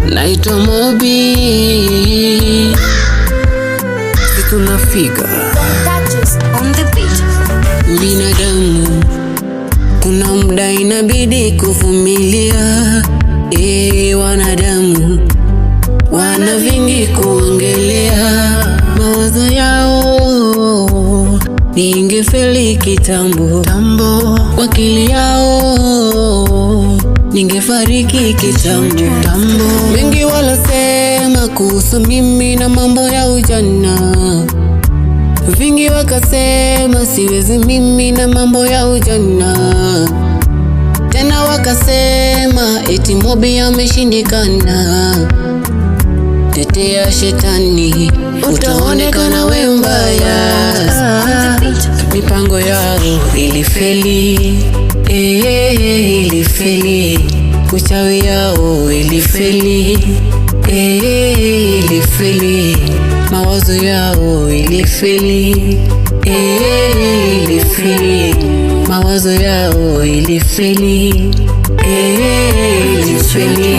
Naitwa Mobi, tunafika binadamu. Kuna muda inabidi kuvumilia. Wanadamu wana vingi kuongelea, mawazo yao ningefeli kitambo, kwa akili yao ningefariki kitambo. Wengi walosema kuhusu mimi na mambo ya ujana, vingi wakasema siwezi mimi na mambo ya ujana. Tena wakasema eti Mobi ameshindikana. Tetea shetani, utaonekana we mbaya. Mipango yao ilifeli, ilifeli. Uchawi yao ilifeli, ilifeli. Mawazo yao ilifeli, ilifeli. Mawazo yao ilifeli, ilifeli.